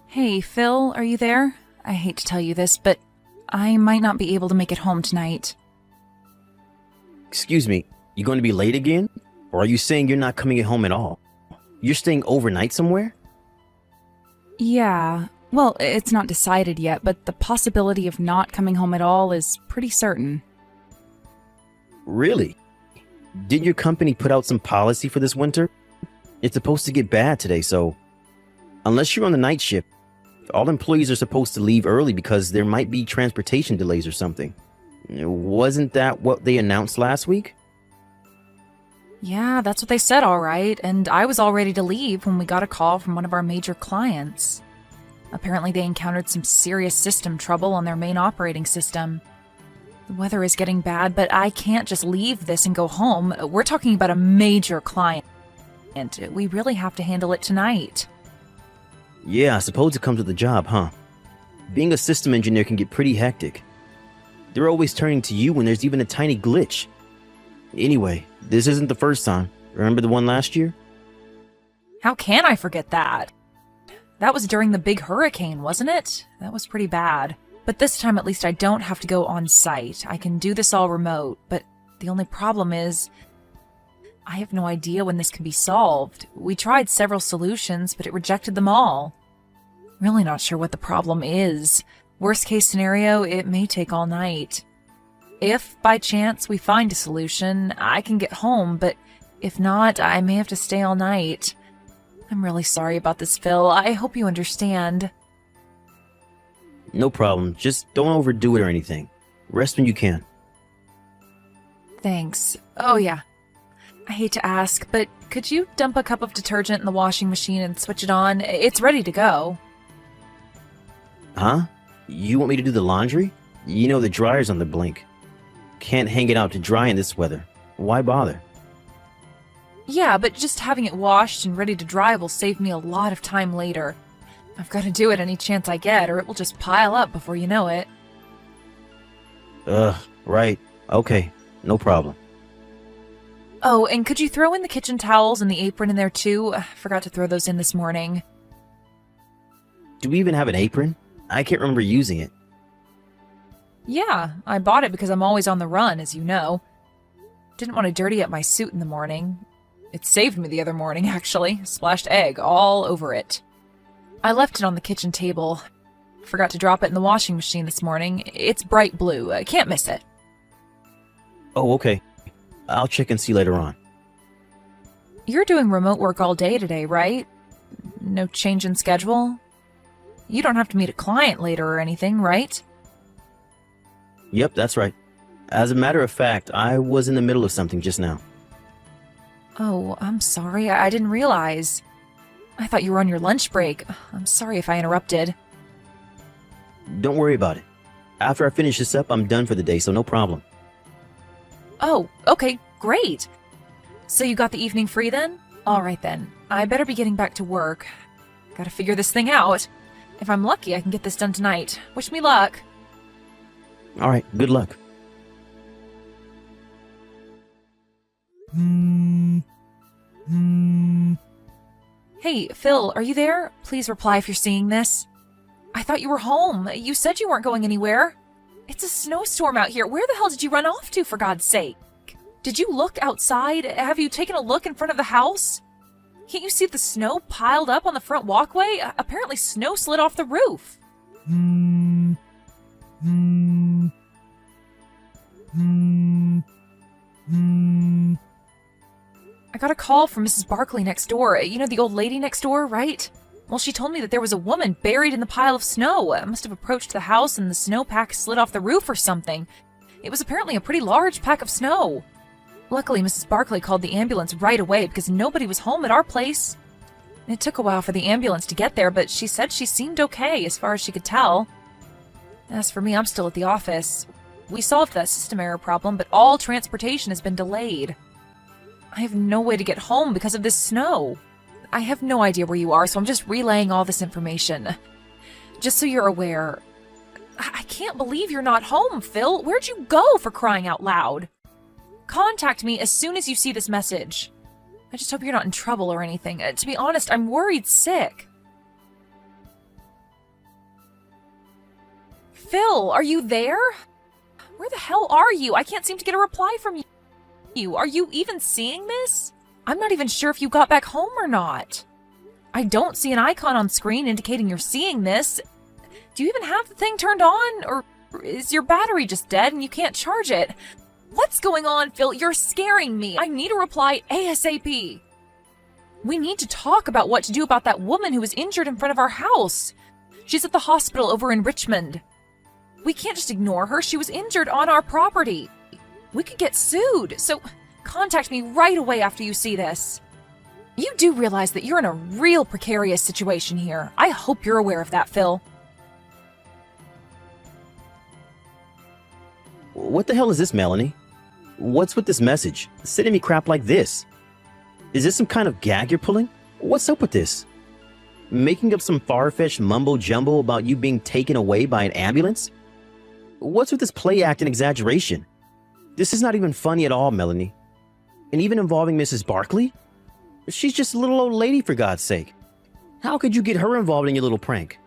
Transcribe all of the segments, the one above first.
Hey, Phil, are you there? I hate to tell you this, but I might not be able to make it home tonight. Excuse me, you going to be late again? Or are you saying you're not coming home at all? You're staying overnight somewhere? Yeah, well, it's not decided yet, but the possibility of not coming home at all is pretty certain. Really? Did your company put out some policy for this winter? It's supposed to get bad today, so unless you're on the night shift, all employees are supposed to leave early because there might be transportation delays or something. Wasn't that what they announced last week? Yeah, that's what they said, all right, and I was all ready to leave when we got a call from one of our major clients. Apparently they encountered some serious system trouble on their main operating system. The weather is getting bad, but I can't just leave this and go home. We're talking about a major client, and we really have to handle it tonight. Yeah, I suppose it comes with the job, huh? Being a system engineer can get pretty hectic. They're always turning to you when there's even a tiny glitch. Anyway, this isn't the first time. Remember the one last year? How can I forget that? That was during the big hurricane, wasn't it? That was pretty bad. But this time at least I don't have to go on site. I can do this all remote, but the only problem is I have no idea when this can be solved. We tried several solutions, but it rejected them all. Really not sure what the problem is. Worst case scenario, it may take all night. If, by chance, we find a solution, I can get home, but if not, I may have to stay all night. I'm really sorry about this, Phil. I hope you understand. No problem. Just don't overdo it or anything. Rest when you can. Thanks. Oh, yeah. I hate to ask, but could you dump a cup of detergent in the washing machine and switch it on? It's ready to go. Huh? You want me to do the laundry? You know the dryer's on the blink. Can't hang it out to dry in this weather. Why bother? Yeah, but just having it washed and ready to dry will save me a lot of time later. I've got to do it any chance I get, or it will just pile up before you know it. Right. Okay, no problem. Oh, and could you throw in the kitchen towels and the apron in there too? I forgot to throw those in this morning. Do we even have an apron? I can't remember using it. Yeah, I bought it because I'm always on the run, as you know. Didn't want to dirty up my suit in the morning. It saved me the other morning, actually. Splashed egg all over it. I left it on the kitchen table. Forgot to drop it in the washing machine this morning. It's bright blue. I can't miss it. Oh, okay. I'll check and see later on. You're doing remote work all day today, right? No change in schedule? You don't have to meet a client later or anything, right? Yep, that's right. As a matter of fact, I was in the middle of something just now. Oh, I'm sorry. I didn't realize. I thought you were on your lunch break. I'm sorry if I interrupted. Don't worry about it. After I finish this up, I'm done for the day, so no problem. Oh, okay, great. So you got the evening free then? All right then. I better be getting back to work. Gotta figure this thing out. If I'm lucky, I can get this done tonight. Wish me luck. All right, good luck. Hey, Phil, are you there? Please reply if you're seeing this. I thought you were home. You said you weren't going anywhere. It's a snowstorm out here. Where the hell did you run off to, for God's sake? Did you look outside? Have you taken a look in front of the house? Can't you see the snow piled up on the front walkway? Apparently snow slid off the roof. I got a call from Mrs. Barkley next door. You know, the old lady next door, right? Well, she told me that there was a woman buried in the pile of snow. I must have approached the house and the snowpack slid off the roof or something. It was apparently a pretty large pack of snow. Luckily, Mrs. Barkley called the ambulance right away because nobody was home at our place. It took a while for the ambulance to get there, but she said she seemed okay as far as she could tell. As for me, I'm still at the office. We solved that system error problem, but all transportation has been delayed. I have no way to get home because of this snow. I have no idea where you are, so I'm just relaying all this information. Just so you're aware, I can't believe you're not home, Phil. Where'd you go, for crying out loud? Contact me as soon as you see this message. I just hope you're not in trouble or anything. To be honest, I'm worried sick. Phil, are you there? Where the hell are you? I can't seem to get a reply from you. Are you even seeing this? I'm not even sure if you got back home or not. I don't see an icon on screen indicating you're seeing this. Do you even have the thing turned on? Or is your battery just dead and you can't charge it? What's going on, Phil? You're scaring me. I need a reply ASAP. We need to talk about what to do about that woman who was injured in front of our house. She's at the hospital over in Richmond. We can't just ignore her. She was injured on our property. We could get sued, so contact me right away after you see this. You do realize that you're in a real precarious situation here. I hope you're aware of that, Phil. What the hell is this, Melanie? What's with this message? Sending me crap like this? Is this some kind of gag you're pulling? What's up with this? Making up some far-fetched mumbo-jumbo about you being taken away by an ambulance? What's with this play act and exaggeration? This is not even funny at all, Melanie. And even involving Mrs. Barkley? She's just a little old lady, for God's sake. How could you get her involved in your little prank?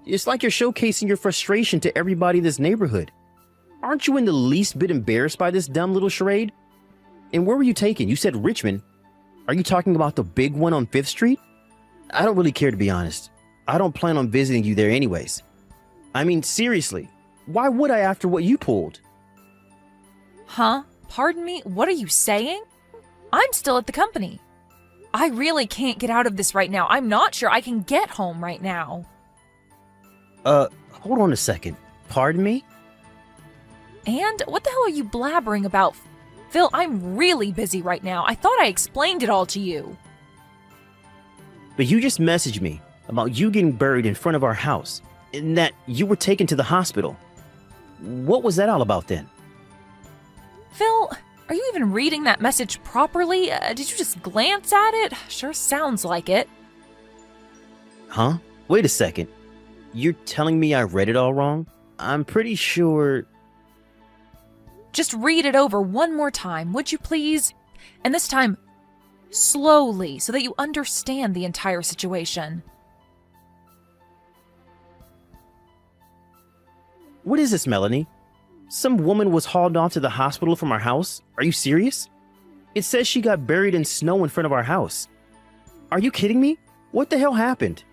It's like you're showcasing your frustration to everybody in this neighborhood. Aren't you in the least bit embarrassed by this dumb little charade? And where were you taken? You said Richmond. Are you talking about the big one on 5th Street? I don't really care, to be honest. I don't plan on visiting you there anyways. I mean, seriously, why would I after what you pulled? Huh? Pardon me? What are you saying? I'm still at the company. I really can't get out of this right now. I'm not sure I can get home right now. Hold on a second. Pardon me? And what the hell are you blabbering about? Phil, I'm really busy right now. I thought I explained it all to you. But you just messaged me about you getting buried in front of our house and that you were taken to the hospital. What was that all about then? Phil, are you even reading that message properly? Did you just glance at it? Sure sounds like it. Huh? Wait a second. You're telling me I read it all wrong? I'm pretty sure... Just read it over one more time, would you please? And this time, slowly, so that you understand the entire situation. What is this, Melanie? Some woman was hauled off to the hospital from our house? Are you serious? It says she got buried in snow in front of our house. Are you kidding me? What the hell happened?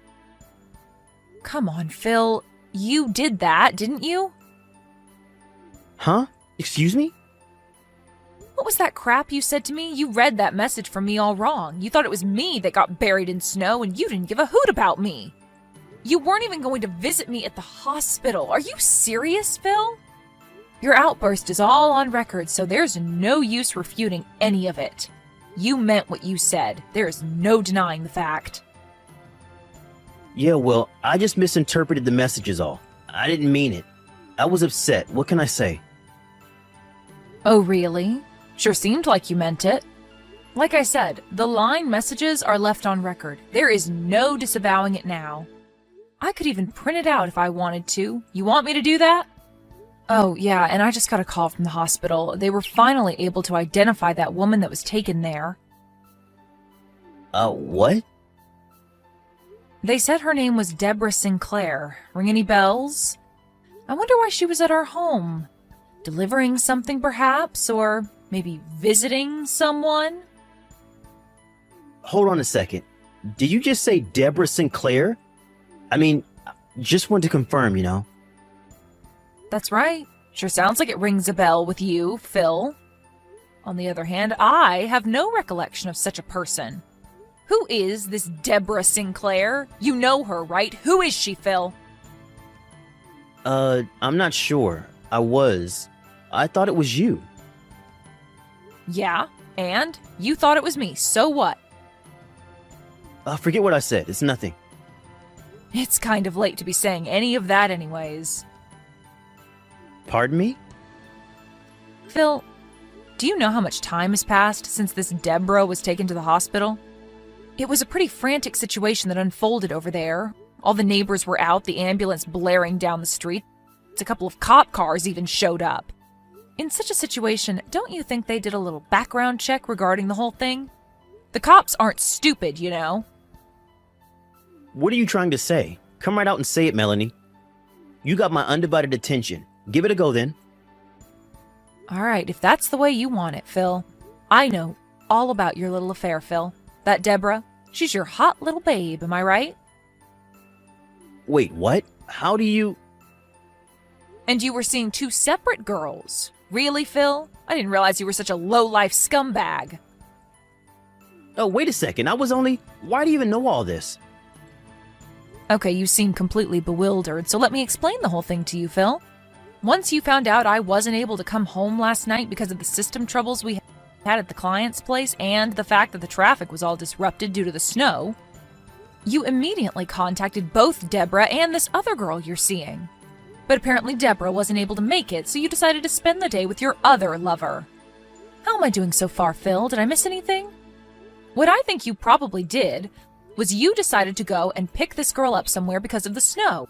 Come on, Phil. You did that, didn't you? Huh? Excuse me? What was that crap you said to me? You read that message from me all wrong. You thought it was me that got buried in snow, and you didn't give a hoot about me. You weren't even going to visit me at the hospital. Are you serious, Phil? Your outburst is all on record, so there's no use refuting any of it. You meant what you said. There is no denying the fact. Yeah, well, I just misinterpreted the message is all. I didn't mean it. I was upset. What can I say? Oh, really? Sure seemed like you meant it. Like I said, the line messages are left on record. There is no disavowing it now. I could even print it out if I wanted to. You want me to do that? Oh, yeah, and I just got a call from the hospital. They were finally able to identify that woman that was taken there. What? They said her name was Deborah Sinclair. Ring any bells? I wonder why she was at our home. Delivering something, perhaps? Or maybe visiting someone? Hold on a second. Did you just say Deborah Sinclair? I mean, just wanted to confirm, you know. That's right. Sure sounds like it rings a bell with you, Phil. On the other hand, I have no recollection of such a person. Who is this Deborah Sinclair? You know her, right? Who is she, Phil? I'm not sure. I thought it was you. Yeah, and? You thought it was me, so what? Forget what I said. It's nothing. It's kind of late to be saying any of that anyways. Pardon me? Phil, do you know how much time has passed since this Deborah was taken to the hospital? It was a pretty frantic situation that unfolded over there. All the neighbors were out, the ambulance blaring down the street. A couple of cop cars even showed up. In such a situation, don't you think they did a little background check regarding the whole thing? The cops aren't stupid, you know. What are you trying to say? Come right out and say it, Melanie. You got my undivided attention. Give it a go then. All right, if that's the way you want it, Phil. I know all about your little affair, Phil. That Deborah, she's your hot little babe, am I right? Wait, what? How do you... And you were seeing two separate girls. Really, Phil? I didn't realize you were such a low-life scumbag. Oh, wait a second. I was only... Why do you even know all this? Okay, you seem completely bewildered, so let me explain the whole thing to you, Phil. Once you found out I wasn't able to come home last night because of the system troubles we had at the client's place and the fact that the traffic was all disrupted due to the snow, you immediately contacted both Deborah and this other girl you're seeing. But apparently Deborah wasn't able to make it, so you decided to spend the day with your other lover. How am I doing so far, Phil? Did I miss anything? What I think you probably did was you decided to go and pick this girl up somewhere because of the snow.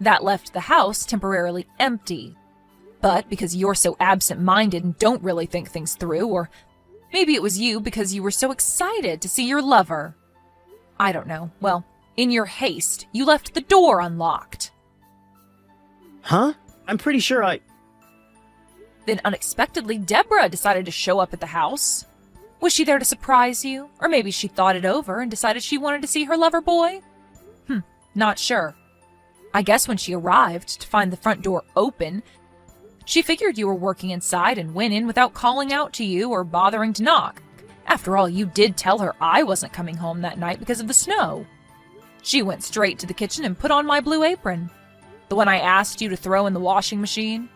That left the house temporarily empty. But because you're so absent-minded and don't really think things through, or maybe it was you because you were so excited to see your lover. I don't know. Well, in your haste, you left the door unlocked. Huh? I'm pretty sure I... Then unexpectedly, Deborah decided to show up at the house. Was she there to surprise you? Or maybe she thought it over and decided she wanted to see her lover boy? Not sure. I guess when she arrived to find the front door open, she figured you were working inside and went in without calling out to you or bothering to knock. After all, you did tell her I wasn't coming home that night because of the snow. She went straight to the kitchen and put on my blue apron, the one I asked you to throw in the washing machine.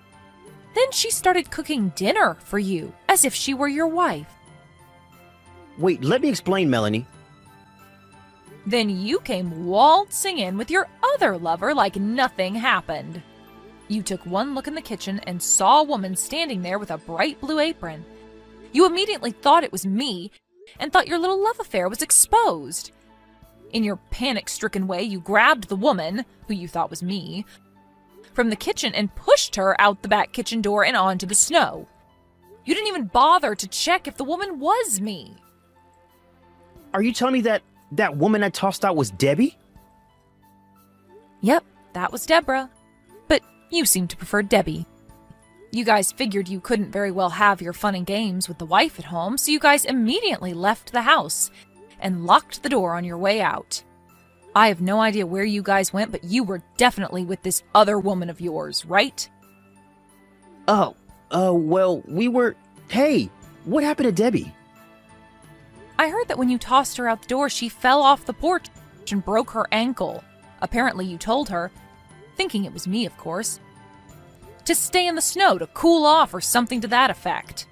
Then she started cooking dinner for you, as if she were your wife. Wait, let me explain, Melanie. Then you came waltzing in with your other lover like nothing happened. You took one look in the kitchen and saw a woman standing there with a bright blue apron. You immediately thought it was me and thought your little love affair was exposed. In your panic-stricken way, you grabbed the woman, who you thought was me, from the kitchen and pushed her out the back kitchen door and onto the snow. You didn't even bother to check if the woman was me. Are you telling me that woman I tossed out was Debbie? Yep, that was Deborah. But you seem to prefer Debbie. You guys figured you couldn't very well have your fun and games with the wife at home, so you guys immediately left the house and locked the door on your way out. I have no idea where you guys went, but you were definitely with this other woman of yours, right? Well, we were... Hey, what happened to Debbie? I heard that when you tossed her out the door, she fell off the porch and broke her ankle. Apparently you told her, thinking it was me, of course, to stay in the snow to cool off or something to that effect.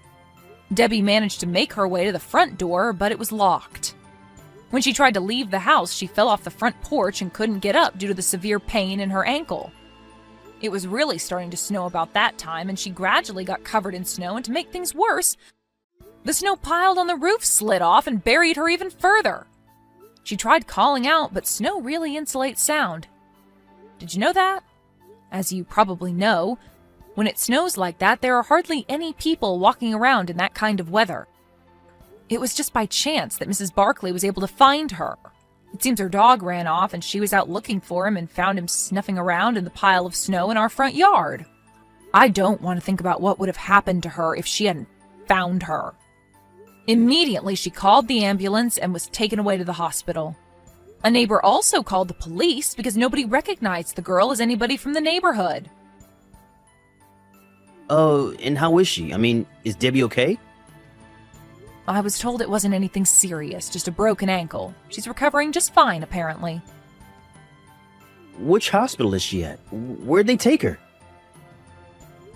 Debbie managed to make her way to the front door, but it was locked. When she tried to leave the house, she fell off the front porch and couldn't get up due to the severe pain in her ankle. It was really starting to snow about that time, and she gradually got covered in snow, and to make things worse, the snow piled on the roof slid off and buried her even further. She tried calling out, but snow really insulates sound. Did you know that? As you probably know, when it snows like that, there are hardly any people walking around in that kind of weather. It was just by chance that Mrs. Barkley was able to find her. It seems her dog ran off and she was out looking for him and found him snuffing around in the pile of snow in our front yard. I don't want to think about what would have happened to her if she hadn't found her. Immediately, she called the ambulance and was taken away to the hospital. A neighbor also called the police because nobody recognized the girl as anybody from the neighborhood. Oh, and how is she? I mean, is Debbie okay? I was told it wasn't anything serious, just a broken ankle. She's recovering just fine, apparently. Which hospital is she at? Where'd they take her?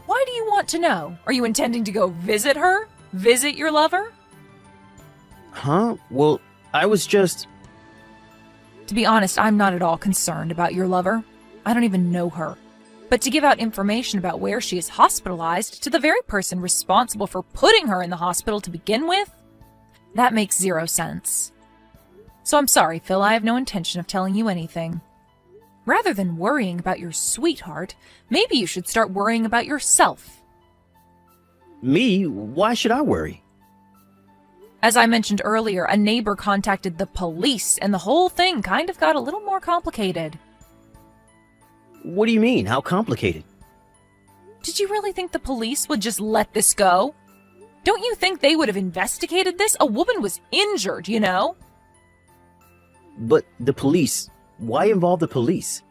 Why do you want to know? Are you intending to go visit her? Visit your lover? Huh? Well, I was just... To be honest, I'm not at all concerned about your lover. I don't even know her. But to give out information about where she is hospitalized to the very person responsible for putting her in the hospital to begin with, that makes zero sense. So I'm sorry, Phil, I have no intention of telling you anything. Rather than worrying about your sweetheart, maybe you should start worrying about yourself. Me? Why should I worry? As I mentioned earlier, a neighbor contacted the police, and the whole thing kind of got a little more complicated. What do you mean? How complicated? Did you really think the police would just let this go? Don't you think they would have investigated this? A woman was injured, you know? But the police, why involve the police?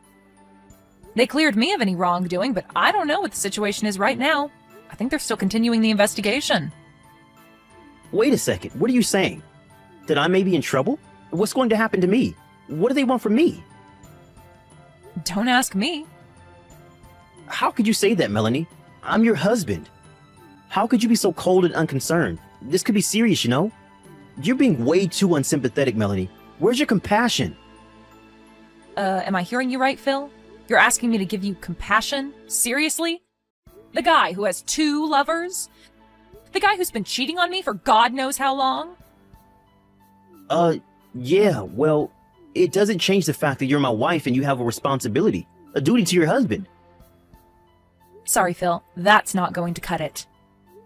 They cleared me of any wrongdoing, but I don't know what the situation is right now. I think they're still continuing the investigation. Wait a second, what are you saying? That I may be in trouble? What's going to happen to me? What do they want from me? Don't ask me. How could you say that, Melanie? I'm your husband. How could you be so cold and unconcerned? This could be serious, you know? You're being way too unsympathetic, Melanie. Where's your compassion? Am I hearing you right, Phil? You're asking me to give you compassion? Seriously? The guy who has 2 lovers? The guy who's been cheating on me for God knows how long? Yeah, well, it doesn't change the fact that you're my wife and you have a responsibility, a duty to your husband. Sorry, Phil, that's not going to cut it.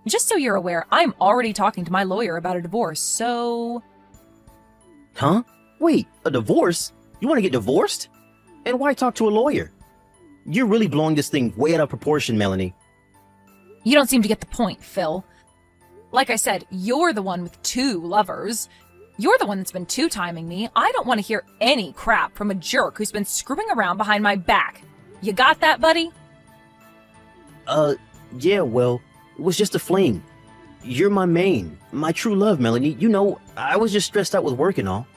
Just so you're aware, I'm already talking to my lawyer about a divorce, so... Huh? Wait, a divorce? You want to get divorced? And why talk to a lawyer? You're really blowing this thing way out of proportion, Melanie. You don't seem to get the point, Phil. Like I said, you're the one with 2 lovers. You're the one that's been two-timing me. I don't want to hear any crap from a jerk who's been screwing around behind my back. You got that, buddy? Yeah, well, it was just a fling. You're my main, my true love, Melanie. You know, I was just stressed out with work and all.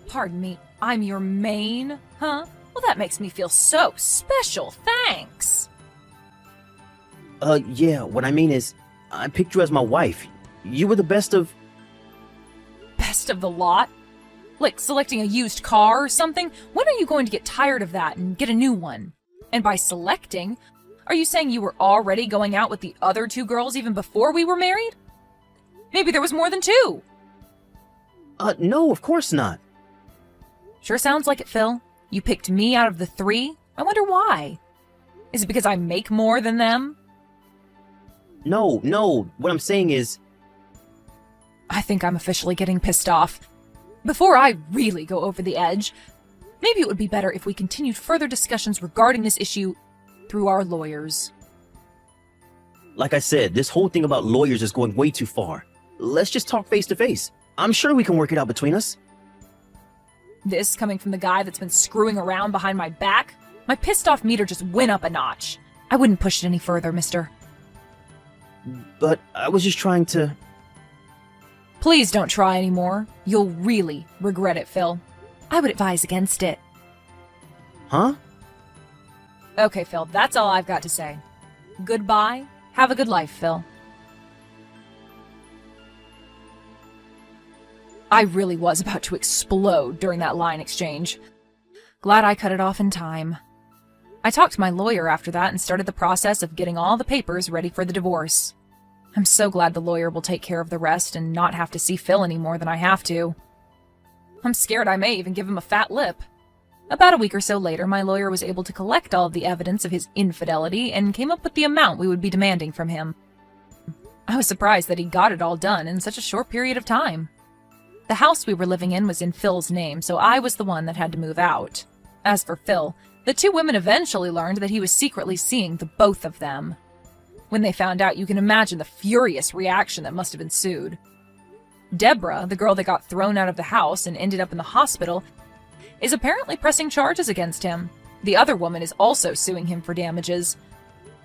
Pardon me, I'm your main, huh? Well, that makes me feel so special, thanks. Yeah, what I mean is, I picked you as my wife. You were the best of... Best of the lot? Like selecting a used car or something? When are you going to get tired of that and get a new one? And by selecting, are you saying you were already going out with the other 2 girls even before we were married? Maybe there was more than 2. No, of course not. Sure sounds like it, Phil. You picked me out of the 3? I wonder why. Is it because I make more than them? No, what I'm saying is... I think I'm officially getting pissed off. Before I really go over the edge, maybe it would be better if we continued further discussions regarding this issue through our lawyers. Like I said, this whole thing about lawyers is going way too far. Let's just talk face to face. I'm sure we can work it out between us. This coming from the guy that's been screwing around behind my back? My pissed off meter just went up a notch. I wouldn't push it any further, mister. But I was just trying to... Please don't try anymore. You'll really regret it, Phil. I would advise against it. Huh? Okay, Phil, that's all I've got to say. Goodbye. Have a good life, Phil. I really was about to explode during that line exchange. Glad I cut it off in time. I talked to my lawyer after that and started the process of getting all the papers ready for the divorce. I'm so glad the lawyer will take care of the rest and not have to see Phil any more than I have to. I'm scared I may even give him a fat lip. About a week or so later, my lawyer was able to collect all of the evidence of his infidelity and came up with the amount we would be demanding from him. I was surprised that he got it all done in such a short period of time. The house we were living in was in Phil's name, so I was the one that had to move out. As for Phil, the 2 women eventually learned that he was secretly seeing the both of them. When they found out, you can imagine the furious reaction that must have ensued. Deborah, the girl that got thrown out of the house and ended up in the hospital, is apparently pressing charges against him. The other woman is also suing him for damages.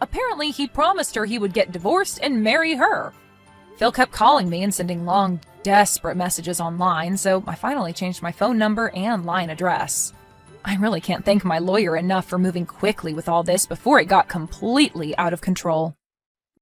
Apparently, he promised her he would get divorced and marry her. Phil kept calling me and sending long, desperate messages online, so I finally changed my phone number and line address. I really can't thank my lawyer enough for moving quickly with all this before it got completely out of control.